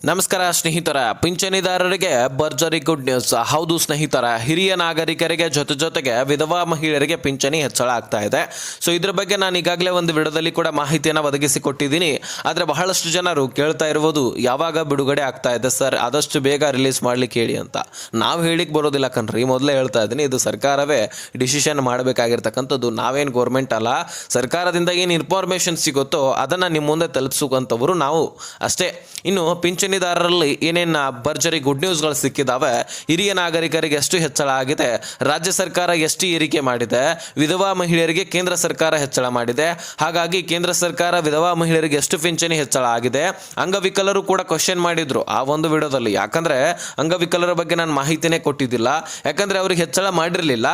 ನಮಸ್ಕಾರ ಸ್ನೇಹಿತರ, ಪಿಂಚಣಿದಾರರಿಗೆ ಭರ್ಜರಿ ಗುಡ್ ನ್ಯೂಸ್. ಹೌದು ಸ್ನೇಹಿತರ, ಹಿರಿಯ ನಾಗರಿಕರಿಗೆ ಜೊತೆಗೆ ವಿಧವಾ ಮಹಿಳೆಯರಿಗೆ ಪಿಂಚಣಿ ಹೆಚ್ಚಳ ಆಗ್ತಾ ಇದೆ. ಸೊ ಇದ್ರ ಬಗ್ಗೆ ನಾನು ಈಗಾಗಲೇ ಒಂದು ವಿಡಿಯೋದಲ್ಲಿ ಕೂಡ ಮಾಹಿತಿಯನ್ನು ಒದಗಿಸಿಕೊಟ್ಟಿದ್ದೀನಿ. ಆದರೆ ಬಹಳಷ್ಟು ಜನರು ಕೇಳ್ತಾ ಇರುವುದು, ಯಾವಾಗ ಬಿಡುಗಡೆ ಆಗ್ತಾ ಇದೆ ಸರ್, ಆದಷ್ಟು ಬೇಗ ರಿಲೀಸ್ ಮಾಡ್ಲಿಕ್ಕೆ ಹೇಳಿ ಅಂತ. ನಾವು ಹೇಳಿಕ್ಕೆ ಬರೋದಿಲ್ಲ ಕಣ್ರಿ, ಮೊದಲೇ ಹೇಳ್ತಾ ಇದ್ದೀನಿ. ಇದು ಸರ್ಕಾರವೇ ಡಿಸಿಷನ್ ಮಾಡಬೇಕಾಗಿರ್ತಕ್ಕಂಥದ್ದು. ನಾವೇನು ಗೌರ್ಮೆಂಟ್ ಅಲ್ಲ. ಸರ್ಕಾರದಿಂದ ಏನು ಇನ್ಫಾರ್ಮೇಷನ್ ಸಿಗುತ್ತೋ ಅದನ್ನು ನಿಮ್ಮ ಮುಂದೆ ತಲುಪಿಸುವಂಥವರು ನಾವು ಅಷ್ಟೇ. ಇನ್ನು ಪಿಂಚಣಿದಾರರಲ್ಲಿ ಏನೇನು ಭರ್ಜರಿ ಗುಡ್ ನ್ಯೂಸ್ಗಳು ಸಿಕ್ಕಿದಾವೆ, ಹಿರಿಯ ನಾಗರಿಕರಿಗೆ ಎಷ್ಟು ಹೆಚ್ಚಳ ಆಗಿದೆ, ರಾಜ್ಯ ಸರ್ಕಾರ ಎಷ್ಟು ಏರಿಕೆ ಮಾಡಿದೆ, ವಿಧವಾ ಮಹಿಳೆಯರಿಗೆ ಕೇಂದ್ರ ಸರ್ಕಾರ ಹೆಚ್ಚಳ ಮಾಡಿದೆ. ಹಾಗಾಗಿ ಕೇಂದ್ರ ಸರ್ಕಾರ ವಿಧವಾ ಮಹಿಳೆಯರಿಗೆ ಎಷ್ಟು ಪಿಂಚಣಿ ಹೆಚ್ಚಳ ಆಗಿದೆ. ಅಂಗವಿಕಲರು ಕೂಡ ಕ್ವಶನ್ ಮಾಡಿದ್ರು ಆ ಒಂದು ವಿಡಿಯೋದಲ್ಲಿ. ಯಾಕಂದ್ರೆ ಅಂಗವಿಕಲರ ಬಗ್ಗೆ ನಾನು ಮಾಹಿತಿನೇ ಕೊಟ್ಟಿದ್ದಿಲ್ಲ, ಯಾಕಂದ್ರೆ ಅವ್ರಿಗೆ ಹೆಚ್ಚಳ ಮಾಡಿರಲಿಲ್ಲ.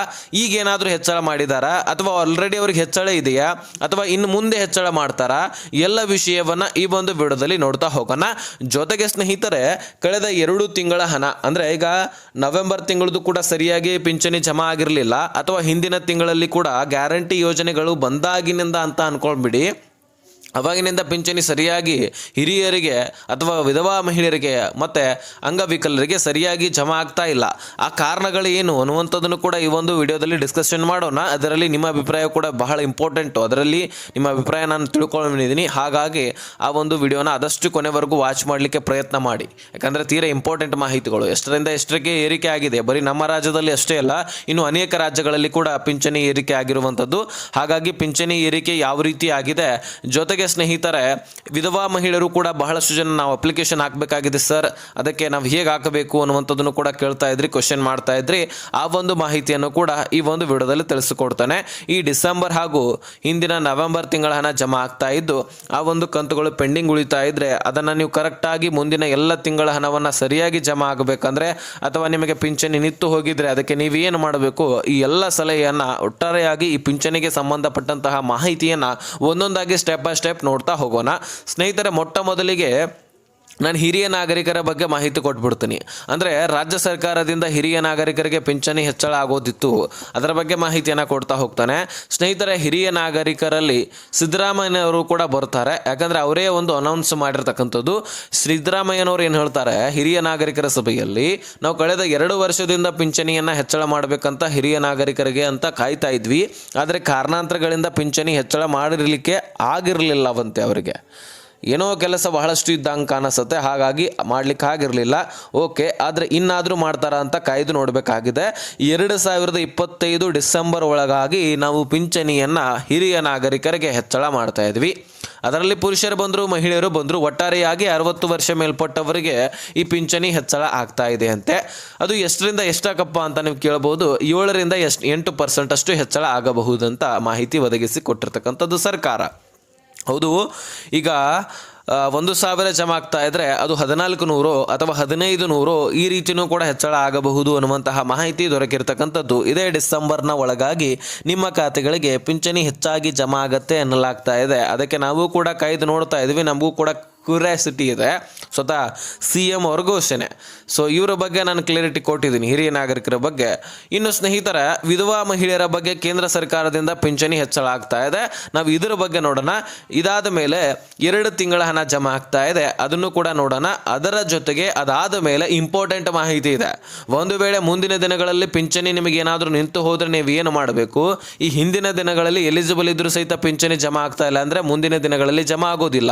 ಈಗ ಏನಾದರೂ ಹೆಚ್ಚಳ ಮಾಡಿದಾರಾ, ಅಥವಾ ಆಲ್ರೆಡಿ ಅವ್ರಿಗೆ ಹೆಚ್ಚಳ ಇದೆಯಾ, ಅಥವಾ ಇನ್ನು ಮುಂದೆ ಹೆಚ್ಚಳ ಮಾಡ್ತಾರಾ, ಎಲ್ಲ ವಿಷಯವನ್ನ ಈ ಒಂದು ವಿಡಿಯೋದಲ್ಲಿ ನೋಡ್ತಾ ಹೋಗೋಣ. ಜೊತೆಗೆ ಸ್ನೇಹಿತರೆ, ಕಳೆದ 2 ತಿಂಗಳ ಹಣ ಅಂದರೆ ಈಗ ನವೆಂಬರ್ ತಿಂಗಳದು ಕೂಡ ಸರಿಯಾಗಿ ಪಿಂಚಣಿ ಜಮಾ ಆಗಿರಲಿಲ್ಲ, ಅಥವಾ ಹಿಂದಿನ ತಿಂಗಳಲ್ಲಿ ಕೂಡ ಗ್ಯಾರಂಟಿ ಯೋಜನೆಗಳು ಬಂದಾಗಿನಿಂದ ಅಂತ ಅನ್ಕೊಂಡ್ಬಿಡಿ, ಅವಾಗಿನಿಂದ ಪಿಂಚಣಿ ಸರಿಯಾಗಿ ಹಿರಿಯರಿಗೆ ಅಥವಾ ವಿಧವಾ ಮಹಿಳೆಯರಿಗೆ ಮತ್ತು ಅಂಗವಿಕಲರಿಗೆ ಸರಿಯಾಗಿ ಜಮಾ ಆಗ್ತಾ ಇಲ್ಲ. ಆ ಕಾರಣಗಳು ಏನು ಅನ್ನುವಂಥದ್ದನ್ನು ಕೂಡ ಈ ಒಂದು ವಿಡಿಯೋದಲ್ಲಿ ಡಿಸ್ಕಷನ್ ಮಾಡೋಣ. ಅದರಲ್ಲಿ ನಿಮ್ಮ ಅಭಿಪ್ರಾಯ ಕೂಡ ಬಹಳ ಇಂಪಾರ್ಟೆಂಟು. ಅದರಲ್ಲಿ ನಿಮ್ಮ ಅಭಿಪ್ರಾಯ ನಾನು ತಿಳ್ಕೊಂಡಿದ್ದೀನಿ. ಹಾಗಾಗಿ ಆ ಒಂದು ವಿಡಿಯೋನ ಆದಷ್ಟು ಕೊನೆವರೆಗೂ ವಾಚ್ ಮಾಡಲಿಕ್ಕೆ ಪ್ರಯತ್ನ ಮಾಡಿ. ಯಾಕಂದರೆ ತೀರಾ ಇಂಪಾರ್ಟೆಂಟ್ ಮಾಹಿತಿಗಳು. ಎಷ್ಟರಿಂದ ಎಷ್ಟಕ್ಕೆ ಏರಿಕೆ ಆಗಿದೆ, ಬರೀ ನಮ್ಮ ರಾಜ್ಯದಲ್ಲಿ ಅಷ್ಟೇ ಅಲ್ಲ, ಇನ್ನು ಅನೇಕ ರಾಜ್ಯಗಳಲ್ಲಿ ಕೂಡ ಪಿಂಚಣಿ ಏರಿಕೆ ಆಗಿರುವಂಥದ್ದು. ಹಾಗಾಗಿ ಪಿಂಚಣಿ ಏರಿಕೆ ಯಾವ ರೀತಿ ಆಗಿದೆ, ಜೊತೆಗೆ ಸ್ನೇಹಿತರೆ, ವಿಧವಾ ಮಹಿಳೆಯರು ಕೂಡ ಬಹಳಷ್ಟು ಜನ ನಾವು ಅಪ್ಲಿಕೇಶನ್ ಹಾಕಬೇಕಾಗಿದೆ ಸರ್, ಅದಕ್ಕೆ ನಾವು ಹೇಗೆ ಹಾಕಬೇಕು ಅನ್ನುವಂಥದ್ದನ್ನು ಕೂಡ ಕೇಳ್ತಾ ಇದ್ರಿ, ಕ್ವಶನ್ ಮಾಡ್ತಾ ಇದ್ರಿ. ಆ ಒಂದು ಮಾಹಿತಿಯನ್ನು ಕೂಡ ಈ ಒಂದು ವಿಡಿಯೋದಲ್ಲಿ ತಿಳಿಸಿಕೊಡ್ತಾನೆ. ಈ ಡಿಸೆಂಬರ್ ಹಾಗೂ ಹಿಂದಿನ ನವೆಂಬರ್ ತಿಂಗಳ ಹಣ ಜಮಾ ಆಗ್ತಾ ಇದ್ದು, ಆ ಒಂದು ಕಂತುಗಳು ಪೆಂಡಿಂಗ್ ಉಳಿತಾ ಇದ್ರೆ ಅದನ್ನು ನೀವು ಕರೆಕ್ಟಾಗಿ ಮುಂದಿನ ಎಲ್ಲ ತಿಂಗಳ ಹಣವನ್ನು ಸರಿಯಾಗಿ ಜಮಾ ಆಗಬೇಕಂದ್ರೆ, ಅಥವಾ ನಿಮಗೆ ಪಿಂಚಣಿ ನಿಂತು ಹೋಗಿದ್ರೆ ಅದಕ್ಕೆ ನೀವೇನು ಮಾಡಬೇಕು, ಈ ಎಲ್ಲ ಸಲಹೆಯನ್ನು ಒಟ್ಟಾರೆಯಾಗಿ ಈ ಪಿಂಚಣಿಗೆ ಸಂಬಂಧಪಟ್ಟಂತಹ ಮಾಹಿತಿಯನ್ನು ಒಂದೊಂದಾಗಿ ಸ್ಟೆಪ್ ಬೈ ಸ್ಟೆಪ್ ನೋಡ್ತಾ ಹೋಗೋಣ. ಸ್ನೇಹಿತರೆ, ಮೊಟ್ಟ ಮೊದಲಿಗೆ ನಾನು ಹಿರಿಯ ನಾಗರಿಕರ ಬಗ್ಗೆ ಮಾಹಿತಿ ಕೊಟ್ಬಿಡ್ತೀನಿ. ಅಂದರೆ ರಾಜ್ಯ ಸರ್ಕಾರದಿಂದ ಹಿರಿಯ ನಾಗರಿಕರಿಗೆ ಪಿಂಚಣಿ ಹೆಚ್ಚಳ ಆಗೋದಿತ್ತು, ಅದರ ಬಗ್ಗೆ ಮಾಹಿತಿಯನ್ನು ಕೊಡ್ತಾ ಹೋಗ್ತಾನೆ. ಸ್ನೇಹಿತರೆ, ಹಿರಿಯ ನಾಗರಿಕರಲ್ಲಿ ಸಿದ್ದರಾಮಯ್ಯನವರು ಕೂಡ ಬರ್ತಾರೆ. ಯಾಕಂದರೆ ಅವರೇ ಒಂದು ಅನೌನ್ಸ್ ಮಾಡಿರ್ತಕ್ಕಂಥದ್ದು. ಸಿದ್ದರಾಮಯ್ಯನವರು ಏನು ಹೇಳ್ತಾರೆ, ಹಿರಿಯ ನಾಗರಿಕರ ಸಭೆಯಲ್ಲಿ ನಾವು ಕಳೆದ 2 ವರ್ಷದಿಂದ ಪಿಂಚಣಿಯನ್ನು ಹೆಚ್ಚಳ ಮಾಡಬೇಕಂತ ಹಿರಿಯ ನಾಗರಿಕರಿಗೆ ಅಂತ ಕಾಯ್ತಾ ಇದ್ವಿ. ಆದರೆ ಕಾರಣಾಂತರಗಳಿಂದ ಪಿಂಚಣಿ ಹೆಚ್ಚಳ ಮಾಡಿರಲಿಕ್ಕೆ ಆಗಿರಲಿಲ್ಲವಂತೆ. ಅವರಿಗೆ ಏನೋ ಕೆಲಸ ಬಹಳಷ್ಟು ಇದ್ದಂಗೆ ಕಾಣಿಸುತ್ತೆ, ಹಾಗಾಗಿ ಮಾಡ್ಲಿಕ್ಕೆ ಆಗಿರಲಿಲ್ಲ. ಓಕೆ, ಆದರೆ ಇನ್ನಾದರೂ ಮಾಡ್ತಾರಾ ಅಂತ ಕಾಯ್ದು ನೋಡಬೇಕಾಗಿದೆ. 2025 ಡಿಸೆಂಬರ್ ಒಳಗಾಗಿ ನಾವು ಪಿಂಚಣಿಯನ್ನು ಹಿರಿಯ ನಾಗರಿಕರಿಗೆ ಹೆಚ್ಚಳ ಮಾಡ್ತಾ ಇದ್ವಿ. ಅದರಲ್ಲಿ ಪುರುಷರು ಬಂದರು, ಮಹಿಳೆಯರು ಬಂದರು, ಒಟ್ಟಾರೆಯಾಗಿ 60 ವರ್ಷ ಮೇಲ್ಪಟ್ಟವರಿಗೆ ಈ ಪಿಂಚಣಿ ಹೆಚ್ಚಳ ಆಗ್ತಾ ಇದೆ ಅಂತೆ. ಅದು ಎಷ್ಟರಿಂದ ಎಷ್ಟಾಗಪ್ಪ ಅಂತ ನೀವು ಕೇಳ್ಬೋದು. 7ರಿಂದ 8% ಅಷ್ಟು ಹೆಚ್ಚಳ ಆಗಬಹುದಂತ ಮಾಹಿತಿ ಒದಗಿಸಿ ಕೊಟ್ಟಿರ್ತಕ್ಕಂಥದ್ದು ಸರ್ಕಾರ. ಹೌದು, ಈಗ 1,000 ಜಮಾ ಆಗ್ತಾ ಇದ್ರೆ ಅದು 1,400 ಅಥವಾ 1,500 ಈ ರೀತಿಯೂ ಕೂಡ ಹೆಚ್ಚಳ ಆಗಬಹುದು ಅನ್ನುವಂತಹ ಮಾಹಿತಿ ದೊರಕಿರ್ತಕ್ಕಂಥದ್ದು. ಇದೇ ಡಿಸೆಂಬರ್ನ ಒಳಗಾಗಿ ನಿಮ್ಮ ಖಾತೆಗಳಿಗೆ ಪಿಂಚಣಿ ಹೆಚ್ಚಾಗಿ ಜಮಾ ಆಗತ್ತೆ ಎನ್ನಲಾಗ್ತಾ ಇದೆ. ಅದಕ್ಕೆ ನಾವು ಕೂಡ ಕಾಯ್ದು ನೋಡ್ತಾ ಇದ್ವಿ. ನಮಗೂ ಕೂಡ ಕ್ಯೂರಿಯಾಸಿಟಿ ಇದೆ. ಸ್ವತಃ CM ಅವ್ರ ಘೋಷಣೆ. ಸೊ ಇವರ ಬಗ್ಗೆ ನಾನು ಕ್ಲಿಯರಿಟಿ ಕೊಟ್ಟಿದ್ದೀನಿ, ಹಿರಿಯ ನಾಗರಿಕರ ಬಗ್ಗೆ. ಇನ್ನು ಸ್ನೇಹಿತರ, ವಿಧವಾ ಮಹಿಳೆಯರ ಬಗ್ಗೆ ಕೇಂದ್ರ ಸರ್ಕಾರದಿಂದ ಪಿಂಚಣಿ ಹೆಚ್ಚಳ ಆಗ್ತಾ ಇದೆ. ನಾವು ಇದರ ಬಗ್ಗೆ ನೋಡೋಣ. ಇದಾದ ಮೇಲೆ 2 ತಿಂಗಳ ಹಣ ಜಮಾ ಆಗ್ತಾ ಇದೆ, ಅದನ್ನು ಕೂಡ ನೋಡೋಣ. ಅದರ ಜೊತೆಗೆ ಅದಾದ ಮೇಲೆ ಇಂಪಾರ್ಟೆಂಟ್ ಮಾಹಿತಿ ಇದೆ. ಒಂದು ವೇಳೆ ಮುಂದಿನ ದಿನಗಳಲ್ಲಿ ಪಿಂಚಣಿ ನಿಮಗೆ ಏನಾದರೂ ನಿಂತು ಹೋದರೆ ನೀವು ಏನು ಮಾಡಬೇಕು, ಈ ಹಿಂದಿನ ದಿನಗಳಲ್ಲಿ ಎಲಿಜಿಬಲ್ ಇದ್ರೂ ಸಹಿತ ಪಿಂಚಣಿ ಜಮಾ ಆಗ್ತಾ ಇಲ್ಲ ಅಂದರೆ ಮುಂದಿನ ದಿನಗಳಲ್ಲಿ ಜಮಾ ಆಗೋದಿಲ್ಲ.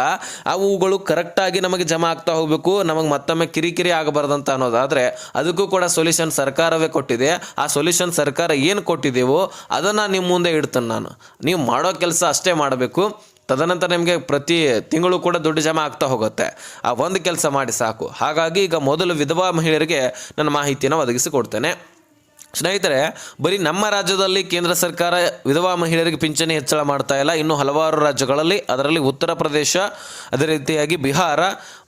ಅವುಗಳು ಕರೆಕ್ಟಾಗಿ ನಮಗೆ ಜಮಾ ಆಗ್ತಾ ಹೋಗಬೇಕು, ನಮಗೆ ಮತ್ತೊಮ್ಮೆ ಕಿರಿಕಿರಿ ಆಗಬಾರ್ದಂತ ಅನ್ನೋದಾದರೆ ಅದಕ್ಕೂ ಕೂಡ ಸೊಲ್ಯೂಷನ್ ಸರ್ಕಾರವೇ ಕೊಟ್ಟಿದೆ. ಆ ಸೊಲ್ಯೂಷನ್ ಸರ್ಕಾರ ಏನು ಕೊಟ್ಟಿದೆಯೋ ಅದನ್ನು ನಿಮ್ಮ ಮುಂದೆ ಇಡ್ತೇನೆ ನಾನು. ನೀವು ಮಾಡೋ ಕೆಲಸ ಅಷ್ಟೇ ಮಾಡಬೇಕು. ತದನಂತರ ನಿಮಗೆ ಪ್ರತಿ ತಿಂಗಳು ಕೂಡ ದುಡ್ಡು ಜಮಾ ಆಗ್ತಾ ಹೋಗುತ್ತೆ. ಆ ಒಂದು ಕೆಲಸ ಮಾಡಿ ಸಾಕು. ಹಾಗಾಗಿ ಈಗ ಮೊದಲು ವಿಧವಾ ಮಹಿಳೆಯರಿಗೆ ನನ್ನ ಮಾಹಿತಿಯನ್ನು ಒದಗಿಸಿಕೊಡ್ತೇನೆ. ಸ್ನೇಹಿತರೆ, ಬರೀ ನಮ್ಮ ರಾಜ್ಯದಲ್ಲಿ ಕೇಂದ್ರ ಸರ್ಕಾರ ವಿಧವಾ ಮಹಿಳೆಯರಿಗೆ ಪಿಂಚಣಿ ಹೆಚ್ಚಳ ಮಾಡ್ತಾ ಇಲ್ಲ. ಇನ್ನು ಹಲವಾರು ರಾಜ್ಯಗಳಲ್ಲಿ, ಅದರಲ್ಲಿ ಉತ್ತರ ಪ್ರದೇಶ, ಅದೇ ರೀತಿಯಾಗಿ ಬಿಹಾರ,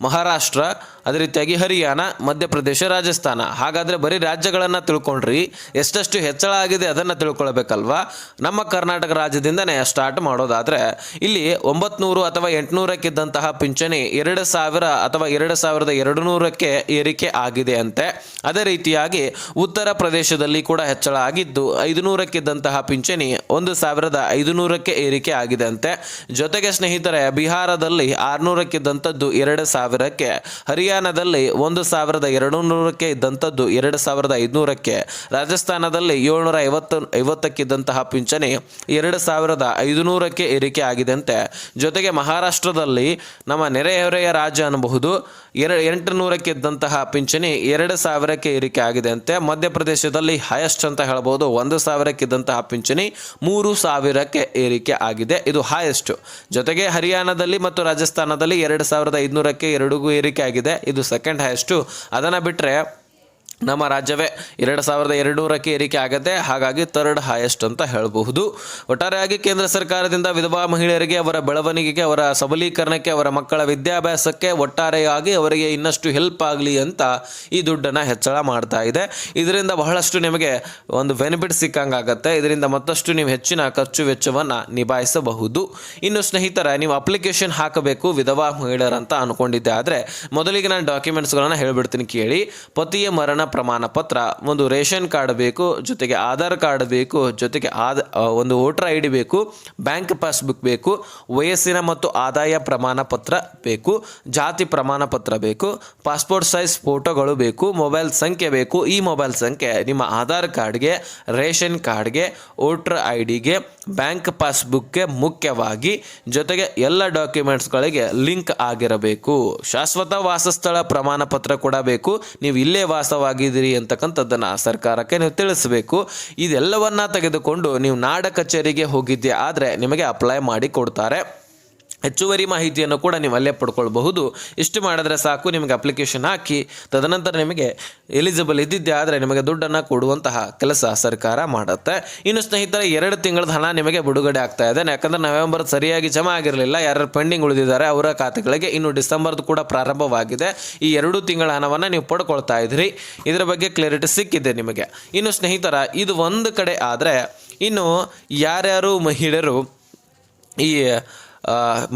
ಮಹಾರಾಷ್ಟ್ರ, ಅದೇ ರೀತಿಯಾಗಿ ಹರಿಯಾಣ, ಮಧ್ಯಪ್ರದೇಶ, ರಾಜಸ್ಥಾನ. ಹಾಗಾದರೆ ಬರೀ ರಾಜ್ಯಗಳನ್ನು ತಿಳ್ಕೊಂಡ್ರಿ, ಎಷ್ಟೆಷ್ಟು ಹೆಚ್ಚಳ ಆಗಿದೆ ಅದನ್ನು ತಿಳ್ಕೊಳ್ಬೇಕಲ್ವಾ. ನಮ್ಮ ಕರ್ನಾಟಕ ರಾಜ್ಯದಿಂದನೇ ಸ್ಟಾರ್ಟ್ ಮಾಡೋದಾದರೆ ಇಲ್ಲಿ 900 ಅಥವಾ 800ಕ್ಕಿದ್ದಂತಹ ಪಿಂಚಣಿ 2,000 ಅಥವಾ 2,200ಕ್ಕೆ ಏರಿಕೆ ಆಗಿದೆ ಅಂತೆ. ಅದೇ ರೀತಿಯಾಗಿ ಉತ್ತರ ಪ್ರದೇಶದಲ್ಲಿ ಕೂಡ ಹೆಚ್ಚಳ ಆಗಿದ್ದು 500ಕ್ಕಿದ್ದಂತಹ ಪಿಂಚಣಿ 1,500ಕ್ಕೆ ಏರಿಕೆ ಆಗಿದೆ ಅಂತೆ. ಜೊತೆಗೆ ಸ್ನೇಹಿತರೆ, ಬಿಹಾರದಲ್ಲಿ 600ಕ್ಕಿದ್ದಂಥದ್ದು 2,000 2,000ಕ್ಕೆ, ಹರಿಯಾಣದಲ್ಲಿ 1,200ಕ್ಕೆ ಇದ್ದಂಥದ್ದು 2,500ಕ್ಕೆ, ರಾಜಸ್ಥಾನದಲ್ಲಿ 750ಕ್ಕೆ ಇದ್ದಂತಹ ಪಿಂಚಣಿ 2,500ಕ್ಕೆ ಏರಿಕೆ ಆಗಿದಂತೆ, ಜೊತೆಗೆ ಮಹಾರಾಷ್ಟ್ರದಲ್ಲಿ ನಮ್ಮ ನೆರೆಹೊರೆಯ ರಾಜ್ಯ ಅನ್ನಬಹುದು 800ಕ್ಕೆ ಇದ್ದಂತಹ ಪಿಂಚಣಿ 2,000ಕ್ಕೆ ಏರಿಕೆ ಆಗಿದೆ ಅಂತೆ. ಮಧ್ಯಪ್ರದೇಶದಲ್ಲಿ ಹೈಯೆಸ್ಟ್ ಅಂತ ಹೇಳ್ಬೋದು, 1,000ಕ್ಕೆ ಇದ್ದಂತಹ ಪಿಂಚಣಿ 3,000ಕ್ಕೆ ಏರಿಕೆ ಆಗಿದೆ, ಇದು ಹೈಯೆಸ್ಟ್. ಜೊತೆಗೆ ಹರಿಯಾಣದಲ್ಲಿ ಮತ್ತು ರಾಜಸ್ಥಾನದಲ್ಲಿ 2,500ಕ್ಕೆ ಎರಡಿಗೂ ಏರಿಕೆ ಆಗಿದೆ, ಇದು ಸೆಕೆಂಡ್ ಹೈಯೆಸ್ಟು. ಅದನ್ನು ಬಿಟ್ಟರೆ ನಮ್ಮ ರಾಜ್ಯವೇ 2,200ಕ್ಕೆ ಏರಿಕೆ ಆಗುತ್ತೆ, ಹಾಗಾಗಿ ಥರ್ಡ್ ಹೈಯೆಸ್ಟ್ ಅಂತ ಹೇಳಬಹುದು. ಒಟ್ಟಾರೆಯಾಗಿ ಕೇಂದ್ರ ಸರ್ಕಾರದಿಂದ ವಿಧವಾ ಮಹಿಳೆಯರಿಗೆ ಅವರ ಬೆಳವಣಿಗೆಗೆ, ಅವರ ಸಬಲೀಕರಣಕ್ಕೆ, ಅವರ ಮಕ್ಕಳ ವಿದ್ಯಾಭ್ಯಾಸಕ್ಕೆ ಒಟ್ಟಾರೆಯಾಗಿ ಅವರಿಗೆ ಇನ್ನಷ್ಟು ಹೆಲ್ಪ್ ಆಗಲಿ ಅಂತ ಈ ದುಡ್ಡನ್ನು ಹೆಚ್ಚಳ ಮಾಡ್ತಾ ಇದೆ. ಇದರಿಂದ ಬಹಳಷ್ಟು ನಿಮಗೆ ಒಂದು ಬೆನಿಫಿಟ್ ಸಿಕ್ಕಂಗಾಗತ್ತೆ. ಇದರಿಂದ ಮತ್ತಷ್ಟು ನೀವು ಹೆಚ್ಚಿನ ಖರ್ಚು ವೆಚ್ಚವನ್ನು ನಿಭಾಯಿಸಬಹುದು. ಇನ್ನು ಸ್ನೇಹಿತರ, ನೀವು ಅಪ್ಲಿಕೇಶನ್ ಹಾಕಬೇಕು ವಿಧವಾ ಮಹಿಳೆಯರಂತ ಅಂದ್ಕೊಂಡಿದ್ದೆ ಆದರೆ ಮೊದಲಿಗೆ ನಾನು ಡಾಕ್ಯುಮೆಂಟ್ಸ್ಗಳನ್ನು ಹೇಳ್ಬಿಡ್ತೀನಿ ಕೇಳಿ. ಪತಿಯ ಮರಣ ಪ್ರಮಾಣ ಪತ್ರ, ಒಂದು ರೇಷನ್ ಕಾರ್ಡ್ ಬೇಕು, ಜೊತೆಗೆ ಆಧಾರ್ ಕಾರ್ಡ್ ಬೇಕು, ಜೊತೆಗೆ ಒಂದು ವೋಟರ್ ಐ ಡಿ ಬೇಕು, ಬ್ಯಾಂಕ್ ಪಾಸ್ಬುಕ್ ಬೇಕು, ವಯಸ್ಸಿನ ಮತ್ತು ಆದಾಯ ಪ್ರಮಾಣ ಪತ್ರ ಬೇಕು, ಜಾತಿ ಪ್ರಮಾಣ ಪತ್ರ ಬೇಕು, ಪಾಸ್ಪೋರ್ಟ್ ಸೈಜ್ ಫೋಟೋಗಳು ಬೇಕು, ಮೊಬೈಲ್ ಸಂಖ್ಯೆ ಬೇಕು. ಈ ಮೊಬೈಲ್ ಸಂಖ್ಯೆ ನಿಮ್ಮ ಆಧಾರ್ ಕಾರ್ಡ್ಗೆ, ರೇಷನ್ ಕಾರ್ಡ್ಗೆ, ವೋಟರ್ ಐ ಡಿಗೆ, ಬ್ಯಾಂಕ್ ಪಾಸ್ಬುಕ್ಗೆ ಮುಖ್ಯವಾಗಿ, ಜೊತೆಗೆ ಎಲ್ಲ ಡಾಕ್ಯುಮೆಂಟ್ಸ್ಗಳಿಗೆ ಲಿಂಕ್ ಆಗಿರಬೇಕು. ಶಾಶ್ವತ ವಾಸಸ್ಥಳ ಪ್ರಮಾಣ ಪತ್ರ ಕೂಡ ಬೇಕು, ನೀವು ಇಲ್ಲೇ ವಾಸವಾಗಿದ್ದೀರಿ ಅಂತಕ್ಕಂಥದ್ದನ್ನು ಸರ್ಕಾರಕ್ಕೆ ನೀವು ತಿಳಿಸಬೇಕು. ಇದೆಲ್ಲವನ್ನ ತೆಗೆದುಕೊಂಡು ನೀವು ನಾಡ ಕಚೇರಿಗೆ ಹೋಗಿದ್ದೆ ಆದರೆ ನಿಮಗೆ ಅಪ್ಲೈ ಮಾಡಿ ಕೊಡ್ತಾರೆ. ಹೆಚ್ಚುವರಿ ಮಾಹಿತಿಯನ್ನು ಕೂಡ ನೀವು ಅಲ್ಲೇ ಪಡ್ಕೊಳ್ಬಹುದು. ಇಷ್ಟು ಮಾಡಿದ್ರೆ ಸಾಕು, ನಿಮಗೆ ಅಪ್ಲಿಕೇಶನ್ ಹಾಕಿ ತದನಂತರ ನಿಮಗೆ ಎಲಿಜಿಬಲ್ ಇದ್ದಿದ್ದೆ ಆದರೆ ನಿಮಗೆ ದುಡ್ಡನ್ನು ಕೊಡುವಂತಹ ಕೆಲಸ ಸರ್ಕಾರ ಮಾಡುತ್ತೆ. ಇನ್ನು ಸ್ನೇಹಿತರೆ, 2 ತಿಂಗಳದ ಹಣ ನಿಮಗೆ ಬಿಡುಗಡೆ ಆಗ್ತಾ ಇದೆ. ಯಾಕಂದರೆ ನವೆಂಬರ್ ಸರಿಯಾಗಿ ಜಮಾ ಆಗಿರಲಿಲ್ಲ, ಯಾರು ಪೆಂಡಿಂಗ್ ಉಳಿದಿದ್ದಾರೆ ಅವರ ಖಾತೆಗಳಿಗೆ. ಇನ್ನು ಡಿಸೆಂಬರ್ದು ಕೂಡ ಪ್ರಾರಂಭವಾಗಿದೆ. ಈ 2 ತಿಂಗಳ ಹಣವನ್ನು ನೀವು ಪಡ್ಕೊಳ್ತಾ ಇದ್ದೀರಿ. ಇದರ ಬಗ್ಗೆ ಕ್ಲಾರಿಟಿ ಸಿಕ್ಕಿದೆ ನಿಮಗೆ. ಇನ್ನು ಸ್ನೇಹಿತರ, ಇದು ಒಂದು ಕಡೆ ಆದರೆ ಇನ್ನು ಯಾರ್ಯಾರು ಮಹಿಳೆಯರು, ಈ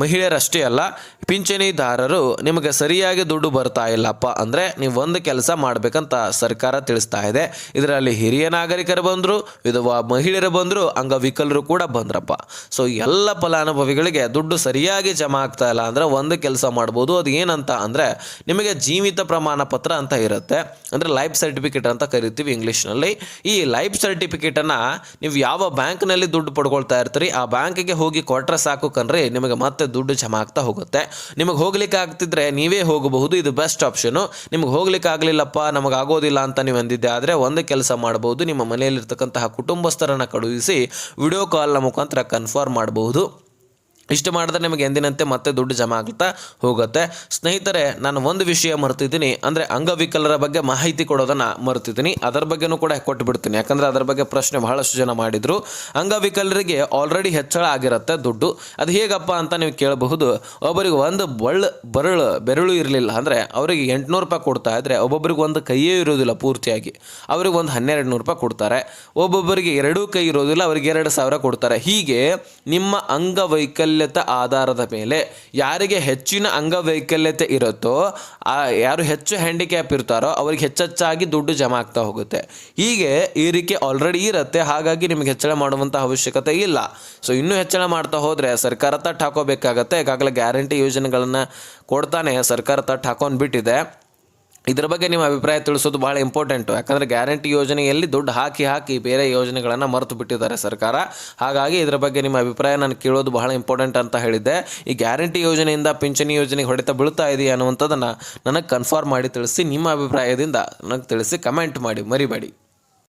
ಮಹಿಳೆಯರಷ್ಟೇ ಅಲ್ಲ, ಪಿಂಚಣಿದಾರರು ನಿಮಗೆ ಸರಿಯಾಗಿ ದುಡ್ಡು ಬರ್ತಾ ಇಲ್ಲಪ್ಪ ಅಂದರೆ ನೀವು ಒಂದು ಕೆಲಸ ಮಾಡಬೇಕಂತ ಸರ್ಕಾರ ತಿಳಿಸ್ತಾ ಇದೆ. ಇದರಲ್ಲಿ ಹಿರಿಯ ನಾಗರಿಕರು ಬಂದರು, ವಿಧವಾ ಮಹಿಳೆಯರು ಬಂದರು, ಅಂಗವಿಕಲರು ಕೂಡ ಬಂದ್ರಪ್ಪ. ಸೊ ಎಲ್ಲ ಫಲಾನುಭವಿಗಳಿಗೆ ದುಡ್ಡು ಸರಿಯಾಗಿ ಜಮಾ ಆಗ್ತಾ ಇಲ್ಲ ಅಂದರೆ ಒಂದು ಕೆಲಸ ಮಾಡ್ಬೋದು. ಅದು ಏನಂತ ಅಂದರೆ ನಿಮಗೆ ಜೀವಿತ ಪ್ರಮಾಣ ಪತ್ರ ಅಂತ ಇರುತ್ತೆ, ಅಂದರೆ ಲೈಫ್ ಸರ್ಟಿಫಿಕೇಟ್ ಅಂತ ಕರಿತೀವಿ ಇಂಗ್ಲೀಷ್ನಲ್ಲಿ. ಈ ಲೈಫ್ ಸರ್ಟಿಫಿಕೇಟನ್ನು ನೀವು ಯಾವ ಬ್ಯಾಂಕ್ನಲ್ಲಿ ದುಡ್ಡು ಪಡ್ಕೊಳ್ತಾ ಇರ್ತೀರಿ ಆ ಬ್ಯಾಂಕಿಗೆ ಹೋಗಿ ಕೊಟ್ಟರೆ ಸಾಕು ಕಣ್ರಿ, ನಿಮಗೆ ಮತ್ತೆ ದುಡ್ಡು ಜಮಾ ಆಗ್ತಾ ಹೋಗುತ್ತೆ. ನಿಮಗೆ ಹೋಗ್ಲಿಕ್ಕೆ ಆಗ್ತಿದ್ರೆ ನೀವೇ ಹೋಗಬಹುದು, ಇದು ಬೆಸ್ಟ್ ಆಪ್ಷನು. ನಿಮಗೆ ಹೋಗ್ಲಿಕ್ಕೆ ಆಗಲಿಲ್ಲಪ್ಪ, ನಮಗೆ ಆಗೋದಿಲ್ಲ ಅಂತ ನೀವು ಅಂದಿದ್ದೆ ಆದರೆ ಒಂದು ಕೆಲಸ ಮಾಡಬಹುದು, ನಿಮ್ಮ ಮನೆಯಲ್ಲಿರ್ತಕ್ಕಂತಹ ಕುಟುಂಬಸ್ಥರನ್ನು ಕಳುಹಿಸಿ ವಿಡಿಯೋ ಕಾಲ್ನ ಮುಖಾಂತರ ಕನ್ಫರ್ಮ್ ಮಾಡಬಹುದು. ಇಷ್ಟು ಮಾಡಿದ್ರೆ ನಿಮಗೆ ಎಂದಿನಂತೆ ಮತ್ತೆ ದುಡ್ಡು ಜಮಾ ಆಗ್ತಾ ಹೋಗುತ್ತೆ. ಸ್ನೇಹಿತರೆ, ನಾನು ಒಂದು ವಿಷಯ ಮರ್ತಿದ್ದೀನಿ, ಅಂದರೆ ಅಂಗವಿಕಲರ ಬಗ್ಗೆ ಮಾಹಿತಿ ಕೊಡೋದನ್ನು ಮರ್ತಿದ್ದೀನಿ. ಅದರ ಬಗ್ಗೆನೂ ಕೂಡ ಕೊಟ್ಟುಬಿಡ್ತೀನಿ, ಯಾಕಂದರೆ ಅದರ ಬಗ್ಗೆ ಪ್ರಶ್ನೆ ಬಹಳಷ್ಟು ಜನ ಮಾಡಿದರು. ಅಂಗವಿಕಲರಿಗೆ ಆಲ್ರೆಡಿ ಹೆಚ್ಚಳ ಆಗಿರುತ್ತೆ ದುಡ್ಡು. ಅದು ಹೇಗಪ್ಪ ಅಂತ ನೀವು ಕೇಳಬಹುದು. ಒಬ್ಬರಿಗೆ ಒಂದು ಬೆರಳು ಇರಲಿಲ್ಲ ಅಂದರೆ ಅವರಿಗೆ 800 ರೂಪಾಯಿ ಕೊಡ್ತಾ ಇದ್ದರೆ, ಒಬ್ಬೊಬ್ಬರಿಗೆ ಒಂದು ಕೈಯೇ ಇರೋದಿಲ್ಲ ಪೂರ್ತಿಯಾಗಿ, ಅವರಿಗೆ ಒಂದು 1,200 ರೂಪಾಯಿ ಕೊಡ್ತಾರೆ. ಒಬ್ಬೊಬ್ಬರಿಗೆ 2 ಕೈ ಇರೋದಿಲ್ಲ, ಅವರಿಗೆ 2,000 ಕೊಡ್ತಾರೆ. ಹೀಗೆ ನಿಮ್ಮ ಅಂಗವೈಕಲ್ಯ ಆಧಾರದ ಮೇಲೆ ಯಾರಿಗೆ ಹೆಚ್ಚಿನ ಅಂಗವೈಕಲ್ಯತೆ ಇರುತ್ತೋ, ಯಾರು ಹೆಚ್ಚು ಹ್ಯಾಂಡಿಕ್ಯಾಪ್ ಇರ್ತಾರೋ ಅವರಿಗೆ ಹೆಚ್ಚೆಚ್ಚಾಗಿ ದುಡ್ಡು ಜಮಾ ಆಗ್ತಾ ಹೋಗುತ್ತೆ. ಹೀಗೆ ಏರಿಕೆ ಆಲ್ರೆಡಿ ಇರುತ್ತೆ, ಹಾಗಾಗಿ ನಿಮಗೆ ಹೆಚ್ಚಳ ಮಾಡುವಂಥ ಅವಶ್ಯಕತೆ ಇಲ್ಲ. ಸೊ ಇನ್ನೂ ಹೆಚ್ಚಳ ಮಾಡ್ತಾ ಹೋದರೆ ಸರ್ಕಾರ ತಟ್ಟು ಹಾಕೋಬೇಕಾಗತ್ತೆ. ಈಗಾಗಲೇ ಗ್ಯಾರಂಟಿ ಯೋಜನೆಗಳನ್ನು ಕೊಡ್ತಾನೆ ಸರ್ಕಾರ ತಟ್ಟು ಹಾಕೊಂಡು ಬಿಟ್ಟಿದೆ. ಇದರ ಬಗ್ಗೆ ನಿಮ್ಮ ಅಭಿಪ್ರಾಯ ತಿಳಿಸೋದು ಭಾಳ ಇಂಪಾರ್ಟೆಂಟು. ಯಾಕಂದರೆ ಗ್ಯಾರಂಟಿ ಯೋಜನೆಯಲ್ಲಿ ದುಡ್ಡು ಹಾಕಿ ಬೇರೆ ಯೋಜನೆಗಳನ್ನು ಮರೆತು ಬಿಟ್ಟಿದ್ದಾರೆ ಸರ್ಕಾರ. ಹಾಗಾಗಿ ಇದರ ಬಗ್ಗೆ ನಿಮ್ಮ ಅಭಿಪ್ರಾಯ ನಾನು ಕೇಳೋದು ಬಹಳ ಇಂಪಾರ್ಟೆಂಟ್ ಅಂತ ಹೇಳಿದ್ದೆ. ಈ ಗ್ಯಾರಂಟಿ ಯೋಜನೆಯಿಂದ ಪಿಂಚಣಿ ಯೋಜನೆಗೆ ಹೊಡೆತ ಬೀಳ್ತಾ ಇದೆಯಾ ಅನ್ನುವಂಥದ್ದನ್ನು ನನಗೆ ಕನ್ಫರ್ಮ್ ಮಾಡಿ ತಿಳಿಸಿ. ನಿಮ್ಮ ಅಭಿಪ್ರಾಯದಿಂದ ನನಗೆ ತಿಳಿಸಿ, ಕಮೆಂಟ್ ಮಾಡಿ, ಮರಿಬೇಡಿ.